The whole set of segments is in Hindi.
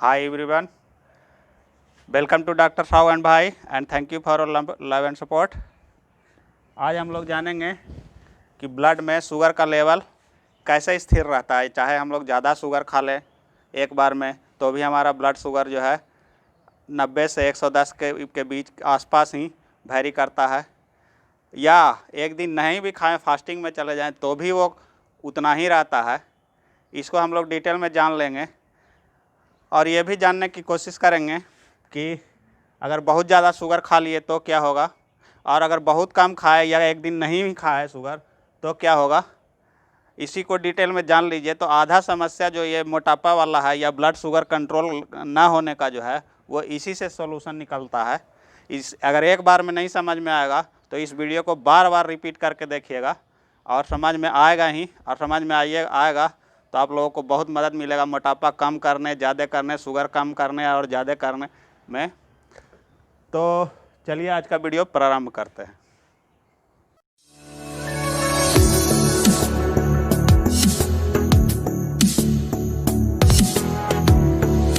Hi everyone, welcome to Dr. Shao and भाई and thank you for love and support। आज हम लोग जानेंगे कि ब्लड में शुगर का लेवल कैसे स्थिर रहता है। चाहे हम लोग ज़्यादा शुगर खा लें एक बार में तो भी हमारा ब्लड शुगर जो है 90 से 110 के बीच आसपास ही वैरी करता है, या एक दिन नहीं भी खाएं, फास्टिंग में चले जाएं तो भी वो उतना ही रहता है। इसको हम लोग डिटेल में जान लेंगे और ये भी जानने की कोशिश करेंगे कि अगर बहुत ज़्यादा शुगर खा लिए तो क्या होगा, और अगर बहुत कम खाए या एक दिन नहीं भी खाए शुगर तो क्या होगा। इसी को डिटेल में जान लीजिए तो आधा समस्या जो ये मोटापा वाला है या ब्लड शुगर कंट्रोल ना होने का जो है वो इसी से सॉल्यूशन निकलता है। अगर एक बार में नहीं समझ में आएगा तो इस वीडियो को बार बार रिपीट करके देखिएगा और समझ में आएगा ही, और समझ में आएगा तो आप लोगों को बहुत मदद मिलेगा मोटापा कम करने, ज़्यादा करने, शुगर कम करने और ज़्यादा करने में। तो चलिए आज का वीडियो प्रारंभ करते हैं।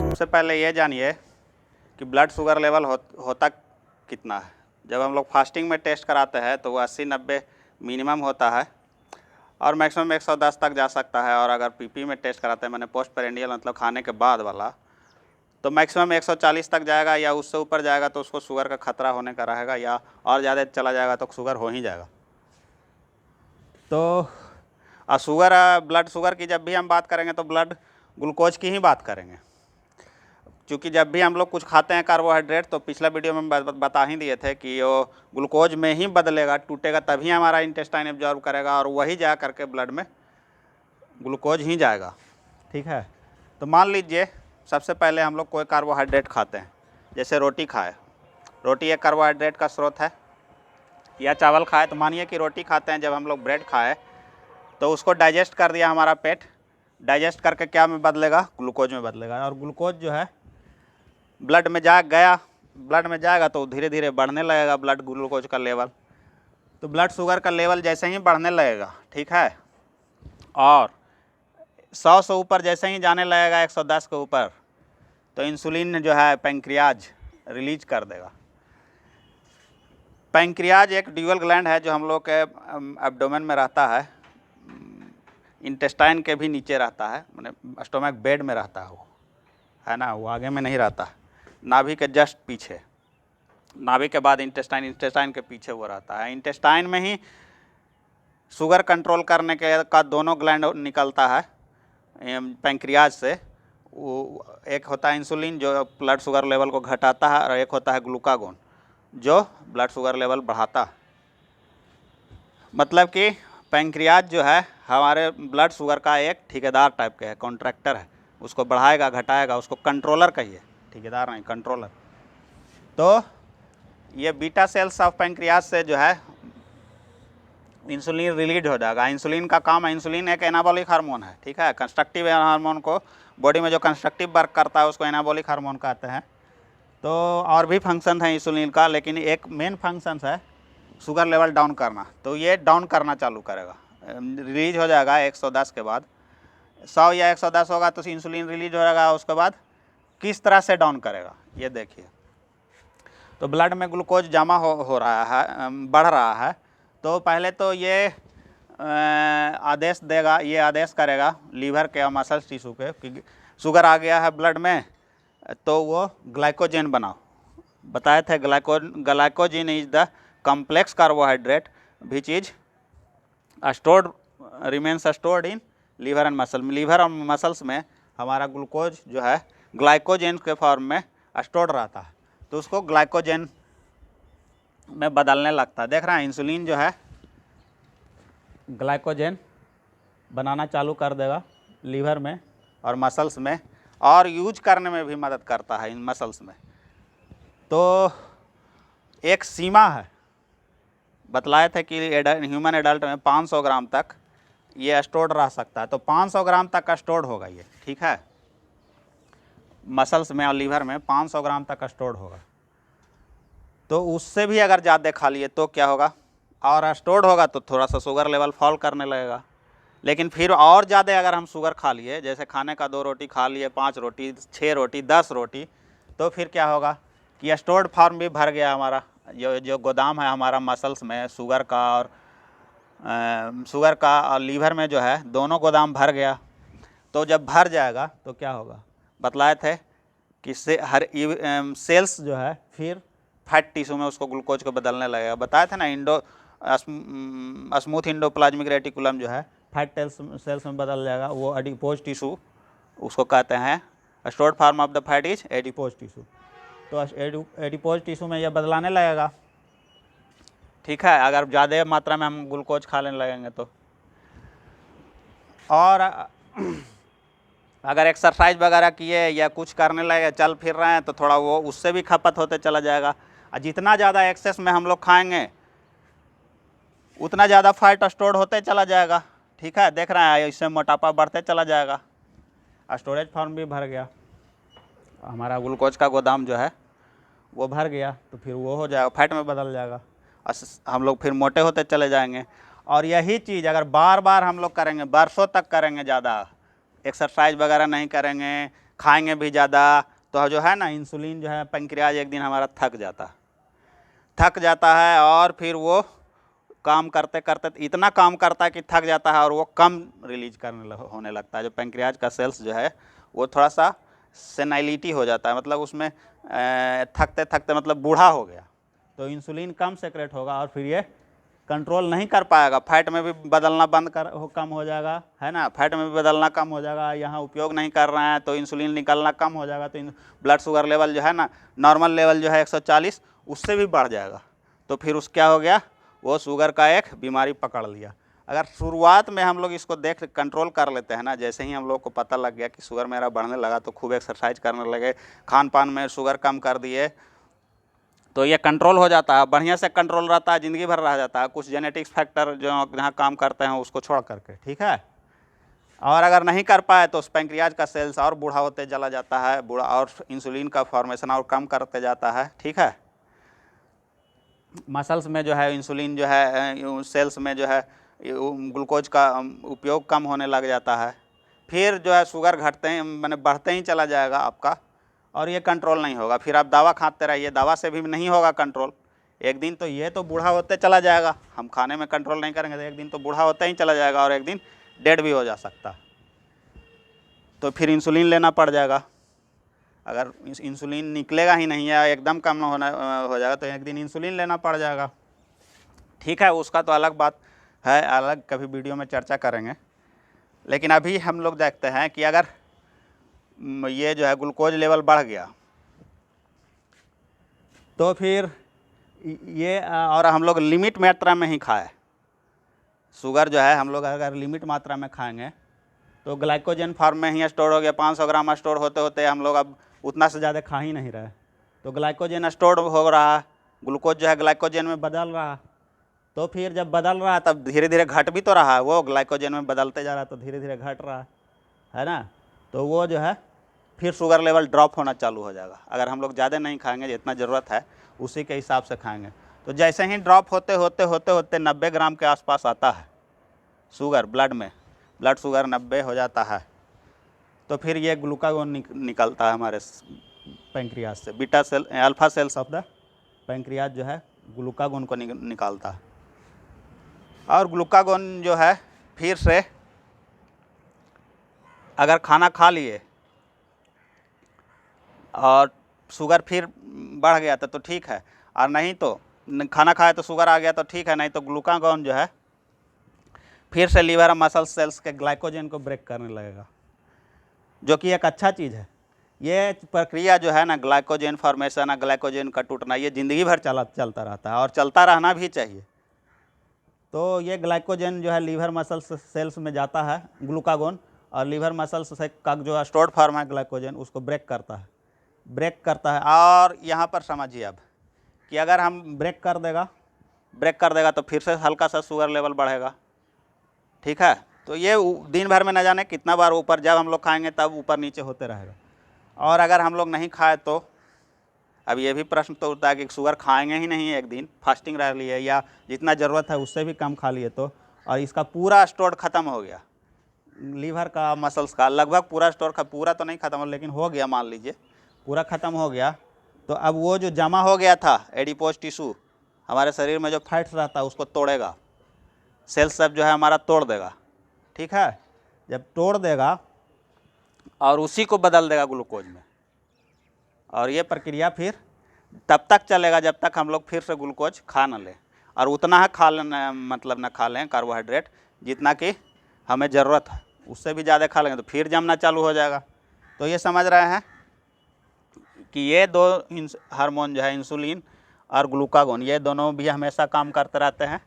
सबसे पहले ये जानिए कि ब्लड शुगर लेवल होता कितना है। जब हम लोग फास्टिंग में टेस्ट कराते हैं तो वो 80-90 मिनिमम होता है और मैक्सिमम 110 तक जा सकता है। और अगर पीपी में टेस्ट कराते हैं, मैंने पोस्ट पेरेंडियल मतलब खाने के बाद वाला, तो मैक्सिमम 140 तक जाएगा या उससे ऊपर जाएगा तो उसको शुगर का खतरा होने का रहेगा, या और ज़्यादा चला जाएगा तो शुगर हो ही जाएगा। तो ब्लड शुगर की जब भी हम बात करेंगे तो ब्लड ग्लूकोज की ही बात करेंगे, क्योंकि जब भी हम लोग कुछ खाते हैं कार्बोहाइड्रेट तो पिछला वीडियो में बता ही दिए थे कि वो ग्लूकोज में ही बदलेगा, टूटेगा, तभी हमारा इंटेस्टाइन एब्जॉर्ब करेगा और वही जा करके ब्लड में ग्लूकोज ही जाएगा। ठीक है, तो मान लीजिए सबसे पहले हम लोग कोई कार्बोहाइड्रेट खाते हैं, जैसे रोटी खाए, रोटी एक कार्बोहाइड्रेट का स्रोत है, या चावल खाए। तो मानिए कि रोटी खाते हैं, जब हम लोग ब्रेड खाए तो उसको डाइजेस्ट कर दिया हमारा पेट, डाइजेस्ट करके क्या में बदलेगा, ग्लूकोज में बदलेगा, और ग्लूकोज जो है ब्लड में ब्लड में जाएगा तो धीरे धीरे बढ़ने लगेगा ब्लड ग्लूकोज का लेवल। तो ब्लड शुगर का लेवल जैसे ही बढ़ने लगेगा, ठीक है, और 100 से ऊपर जैसे ही जाने लगेगा, 110 के ऊपर, तो इंसुलिन जो है पैंक्रियाज रिलीज कर देगा। पैंक्रियाज एक ड्यूअल ग्लैंड है जो हम लोग के एब्डोमेन में रहता है, इंटेस्टाइन के भी नीचे रहता है, माने स्टोमक बेड में रहता है वो, है ना, वो आगे में नहीं रहता, नाभि के जस्ट पीछे, नाभि के बाद इंटेस्टाइन के पीछे वो रहता है। इंटेस्टाइन में ही शुगर कंट्रोल करने का दोनों ग्लैंड निकलता है पैंक्रियाज से। वो एक होता है इंसुलिन जो ब्लड शुगर लेवल को घटाता है, और एक होता है ग्लूकागोन जो ब्लड शुगर लेवल बढ़ाता है। मतलब कि पैंक्रियाज जो है हमारे ब्लड शुगर का एक ठेकेदार टाइप का है, कॉन्ट्रैक्टर है, उसको बढ़ाएगा घटाएगा, उसको कंट्रोलर कहिए, ठेकेदार नहीं, कंट्रोलर। तो ये बीटा सेल्स ऑफ पैंक्रियाज से जो है इंसुलिन रिलीज हो जाएगा। इंसुलिन का काम है, इंसुलिन एक एनाबॉलिक हार्मोन है, ठीक है, कंस्ट्रक्टिव हार्मोन को बॉडी में जो कंस्ट्रक्टिव वर्क करता है उसको एनाबॉलिक हार्मोन कहते हैं। तो और भी फंक्शन है इंसुलिन का, लेकिन एक मेन फंक्शन है शुगर लेवल डाउन करना। तो ये डाउन करना चालू करेगा, रिलीज हो जाएगा 110 के बाद, 100 या 110 होगा तो इंसुलिन रिलीज हो जाएगा। उसके बाद किस तरह से डाउन करेगा ये देखिए। तो ब्लड में ग्लूकोज जमा हो रहा है, बढ़ रहा है, तो पहले तो ये आदेश देगा, ये आदेश करेगा लीवर के और मसल्स टिश्यू के कि शुगर आ गया है ब्लड में, तो वो ग्लाइकोजन बनाओ। बताए थे glycogen is the complex carbohydrate which is stored remains stored in liver and muscle. Liver और मसल्स में हमारा ग्लूकोज जो है ग्लाइकोजन के फॉर्म में स्टोर्ड रहता है, तो उसको ग्लाइकोजन में बदलने लगता है। देख रहे हैं, इंसुलिन जो है ग्लाइकोजन बनाना चालू कर देगा लीवर में और मसल्स में, और यूज करने में भी मदद करता है इन मसल्स में। तो एक सीमा है, बतलाए थे कि ह्यूमन एडल्ट में 500 ग्राम तक ये स्टोर्ड रह सकता है, तो 500 ग्राम तक का स्टोर्ड होगा ये, ठीक है, मसल्स में और लीवर में 500 ग्राम तक का स्टोर्ड होगा। तो उससे भी अगर ज़्यादा खा लिए तो क्या होगा, और स्टोर्ड होगा तो थोड़ा सा शुगर लेवल फॉल करने लगेगा। लेकिन फिर और ज़्यादा अगर हम शुगर खा लिए, जैसे खाने का 2 रोटी खा लिए, 5 रोटी, 6 रोटी, 10 रोटी, तो फिर क्या होगा कि स्टोर्ड फॉर्म भी भर गया हमारा, जो गोदाम है हमारा मसल्स में शुगर का और लीवर में जो है दोनों गोदाम भर गया। तो जब भर जाएगा तो क्या होगा, बतलाए थे कि सेल्स जो है फिर फैट टिश्यू में उसको ग्लूकोज को बदलने लगेगा। बताया था ना, स्मूथ इंडोप्लाज्मिक रेटिकुलम जो है फैट सेल्स में बदल जाएगा, वो एडिपोज टिश्यू उसको कहते हैं। Stored form of the fat is adipose tissue. तो एडिपोज टिश्यू में यह बदलाने लगेगा, ठीक है, अगर ज़्यादा मात्रा में हम ग्लूकोज खा लेने लगेंगे तो। और अगर एक्सरसाइज वगैरह किए या कुछ करने लगे, चल फिर रहे हैं, तो थोड़ा वो उससे भी खपत होते चला जाएगा। और जितना ज़्यादा एक्सेस में हम लोग खाएंगे उतना ज़्यादा फैट स्टोर होते चला जाएगा, ठीक है, देख रहे हैं, इससे मोटापा बढ़ते चला जाएगा। स्टोरेज फॉर्म भी भर गया, हमारा ग्लूकोज का गोदाम जो है वो भर गया, तो फिर वो हो जाएगा, फैट में बदल जाएगा, हम लोग फिर मोटे होते चले जाएंगे। और यही चीज़ अगर बार बार हम लोग करेंगे, बरसों तक करेंगे, ज़्यादा एक्सरसाइज वगैरह नहीं करेंगे, खाएंगे भी ज़्यादा, तो जो है ना इंसुलिन जो है पैंक्रियाज एक दिन हमारा थक जाता है और फिर वो काम करते करते इतना काम करता है कि थक जाता है और वो कम रिलीज होने लगता है। जो पैंक्रियाज का सेल्स जो है वो थोड़ा सा सेनाइलिटी हो जाता है, मतलब उसमें थकते थकते मतलब बूढ़ा हो गया, तो इंसुलिन कम सेक्रेट होगा और फिर ये कंट्रोल नहीं कर पाएगा, फैट में भी बदलना कम हो जाएगा, है ना, फैट में भी बदलना कम हो जाएगा, यहाँ उपयोग नहीं कर रहे हैं तो इंसुलिन निकलना कम हो जाएगा, तो ब्लड शुगर लेवल जो है ना, नॉर्मल लेवल जो है 140 उससे भी बढ़ जाएगा, तो फिर क्या हो गया, वो शुगर का एक बीमारी पकड़ लिया। अगर शुरुआत में हम लोग इसको देख कंट्रोल कर लेते हैं ना, जैसे ही हम लोग को पता लग गया कि शुगर मेरा बढ़ने लगा, तो खूब एक्सरसाइज करने लगे, खान पान में शुगर कम कर दिए, तो ये कंट्रोल हो जाता है, बढ़िया से कंट्रोल रहता है, ज़िंदगी भर रह जाता है, कुछ जेनेटिक्स फैक्टर जो जहाँ काम करते हैं उसको छोड़ करके, ठीक है। और अगर नहीं कर पाए तो पैंक्रियाज का सेल्स और बूढ़ा होते चला जाता है, बूढ़ा, और इंसुलिन का फॉर्मेशन और कम करते जाता है, ठीक है। मसल्स में जो है इंसुलिन जो है, सेल्स में जो है ग्लूकोज का उपयोग कम होने लग जाता है, फिर जो है शुगर घटते ही मैंने बढ़ते ही चला जाएगा आपका, और ये कंट्रोल नहीं होगा। फिर आप दवा खाते रहिए, दवा से भी नहीं होगा कंट्रोल, एक दिन तो ये तो बूढ़ा होते चला जाएगा, हम खाने में कंट्रोल नहीं करेंगे तो एक दिन तो बूढ़ा होता ही चला जाएगा और एक दिन डेड भी हो जा सकता है, तो फिर इंसुलिन लेना पड़ जाएगा। अगर इंसुलिन निकलेगा ही नहीं है, एकदम कम हो जाएगा, तो एक दिन इंसुलिन लेना पड़ जाएगा, ठीक है, उसका तो अलग बात है, अलग कभी वीडियो में चर्चा करेंगे। लेकिन अभी हम लोग देखते हैं कि अगर ये जो है ग्लूकोज लेवल बढ़ गया तो फिर ये, और हम लोग लिमिट मात्रा में ही खाए, शुगर जो है हम लोग अगर लिमिट मात्रा में खाएंगे तो ग्लाइकोजन फॉर्म में ही स्टोर हो गया, 500 ग्राम स्टोर होते होते हम लोग अब उतना से ज़्यादा खा ही नहीं रहे, तो ग्लाइकोजन स्टोर हो रहा है, ग्लूकोज जो है ग्लाइकोजन में बदल रहा है, तो फिर जब बदल रहा है तब धीरे धीरे घट भी तो रहा है, वो ग्लाइकोजन में बदलते जा रहा है तो धीरे धीरे घट रहा है ना, तो वो जो है फिर शुगर लेवल ड्रॉप होना चालू हो जाएगा। अगर हम लोग ज़्यादा नहीं खाएंगे, जितना ज़रूरत है उसी के हिसाब से खाएंगे, तो जैसे ही ड्रॉप होते होते 90 ग्राम के आसपास आता है शुगर ब्लड में, ब्लड शुगर 90 हो जाता है, तो फिर ये ग्लूकागोन निकलता है हमारे पैंक्रियाज से, beta cell alpha cells of the pancreas जो है ग्लूकागोन को निकालता है, और ग्लूकागोन जो है फिर से अगर खाना खा लिए और शुगर फिर बढ़ गया तो ठीक है, और नहीं तो खाना खाए तो शुगर आ गया तो ठीक है, नहीं तो ग्लूकागोन जो है फिर से लीवर और मसल सेल्स के ग्लाइकोजन को ब्रेक करने लगेगा, जो कि एक अच्छा चीज़ है। ये प्रक्रिया जो है ना, ग्लाइकोजन फॉर्मेशन और ग्लाइकोजन का टूटना, ये ज़िंदगी भर चलता रहता है और चलता रहना भी चाहिए। तो ये ग्लाइकोजन जो है लीवर मसल सेल्स में जाता है ग्लूकागोन, और लीवर मसल्स से का जो स्टोर्ड फॉर्म है ग्लाइकोजन उसको ब्रेक करता है। और यहाँ पर समझिए अब कि अगर हम ब्रेक कर देगा तो फिर से हल्का सा शुगर लेवल बढ़ेगा, ठीक है, तो ये दिन भर में न जाने कितना बार ऊपर, जब हम लोग खाएंगे तब ऊपर नीचे होते रहेगा। और अगर हम लोग नहीं खाए तो अब ये भी प्रश्न तो उठता है कि शुगर खाएंगे ही नहीं, एक दिन फास्टिंग रह लिए या जितना ज़रूरत है उससे भी कम खा लिए तो, और इसका पूरा स्टोर ख़त्म हो गया, लीवर का, मसल्स का लगभग पूरा स्टोर पूरा तो नहीं ख़त्म, लेकिन हो गया, मान लीजिए पूरा ख़त्म हो गया। तो अब वो जो जमा हो गया था एडिपोज टिश्यू, हमारे शरीर में जो फैट्स रहता है उसको तोड़ेगा, सेल्स सब जो है हमारा तोड़ देगा, ठीक है। जब तोड़ देगा और उसी को बदल देगा ग्लूकोज में, और ये प्रक्रिया फिर तब तक चलेगा जब तक हम लोग फिर से ग्लूकोज खा न लें, और उतना है खा लेना, मतलब ना खा लें कार्बोहाइड्रेट जितना कि हमें ज़रूरत है, उससे भी ज़्यादा खा लेंगे तो फिर जमना चालू हो जाएगा। तो ये समझ रहे हैं कि ये दो हार्मोन जो है इंसुलिन और ग्लूकागोन, ये दोनों भी हमेशा काम करते रहते हैं,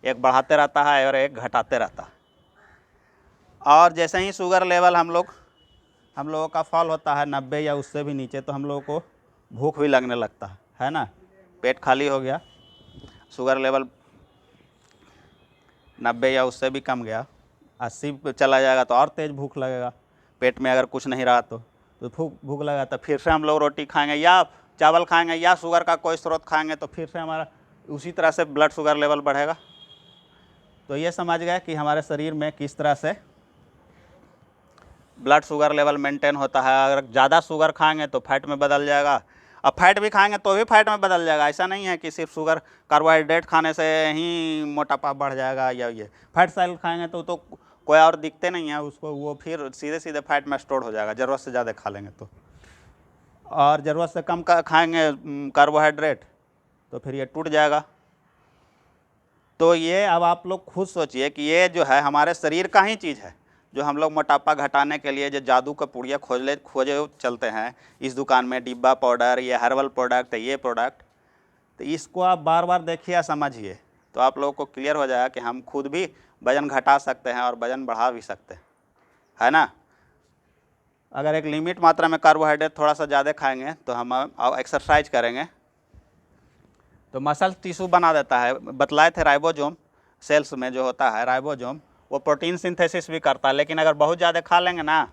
एक बढ़ाते रहता है और एक घटाते रहता है। और जैसे ही शुगर लेवल हम लोगों का फॉल होता है 90 या उससे भी नीचे, तो हम लोगों को भूख भी लगने लगता है ना। पेट खाली हो गया, शुगर लेवल 90 या उससे भी कम गया, 80 पे चला जाएगा तो और तेज़ भूख लगेगा, पेट में अगर कुछ नहीं रहा तो भूख लगेगा। तो फिर से हम लोग रोटी खाएंगे या चावल खाएंगे या शुगर का कोई स्रोत खाएंगे, तो फिर से हमारा उसी तरह से ब्लड शुगर लेवल बढ़ेगा। तो ये समझ गए कि हमारे शरीर में किस तरह से ब्लड शुगर लेवल मेंटेन होता है। अगर ज़्यादा शुगर खाएंगे तो फैट में बदल जाएगा, अब फैट भी खाएंगे तो भी फैट में बदल जाएगा। ऐसा नहीं है कि सिर्फ शुगर कार्बोहाइड्रेट खाने से ही मोटापा बढ़ जाएगा, या ये फैट सेल खाएंगे तो कोई और दिखते नहीं है उसको, वो फिर सीधे सीधे फैट में स्टोर हो जाएगा ज़रूरत से ज़्यादा खा लेंगे तो। और ज़रूरत से कम खाएंगे कार्बोहाइड्रेट तो फिर ये टूट जाएगा। तो ये अब आप लोग खुद सोचिए कि ये जो है हमारे शरीर का ही चीज़ है, जो हम लोग मोटापा घटाने के लिए जो जादू का पुड़िया खोजे चलते हैं इस दुकान में, डिब्बा पाउडर, ये हर्बल प्रोडक्ट, ये प्रोडक्ट, तो इसको आप बार बार देखिए या समझिए, तो आप लोगों को क्लियर हो जाएगा कि हम खुद भी वज़न घटा सकते हैं और वज़न बढ़ा भी सकते हैं, है ना। अगर एक लिमिट मात्रा में कार्बोहाइड्रेट थोड़ा सा ज़्यादा खाएंगे तो हम एक्सरसाइज करेंगे तो मसल टिश्यू बना देता है। बतलाए थे राइबोसोम सेल्स में जो होता है राइबोसोम, वो प्रोटीन सिंथेसिस भी करता है, लेकिन अगर बहुत ज़्यादा खा लेंगे ना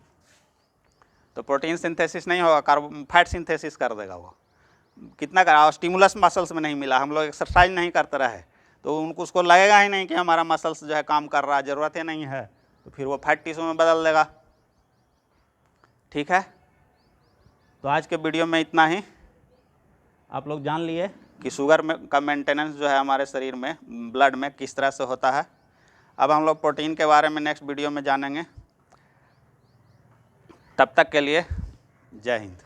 तो प्रोटीन सिंथेसिस नहीं होगा, फैट सिंथेसिस कर देगा। वो कितना करा, स्टिमुलस मसल्स में नहीं मिला, हम लोग एक्सरसाइज नहीं करते रहे तो उसको लगेगा ही नहीं कि हमारा मसल्स जो है काम कर रहा है, ज़रूरत ही नहीं है, तो फिर वो फैट टिश्यू में बदल देगा। ठीक है, तो आज के वीडियो में इतना ही। आप लोग जान लिए कि शुगर में का मेंटेनेंस जो है हमारे शरीर में ब्लड में किस तरह से होता है। अब हम लोग प्रोटीन के बारे में नेक्स्ट वीडियो में जानेंगे। तब तक के लिए जय हिंद।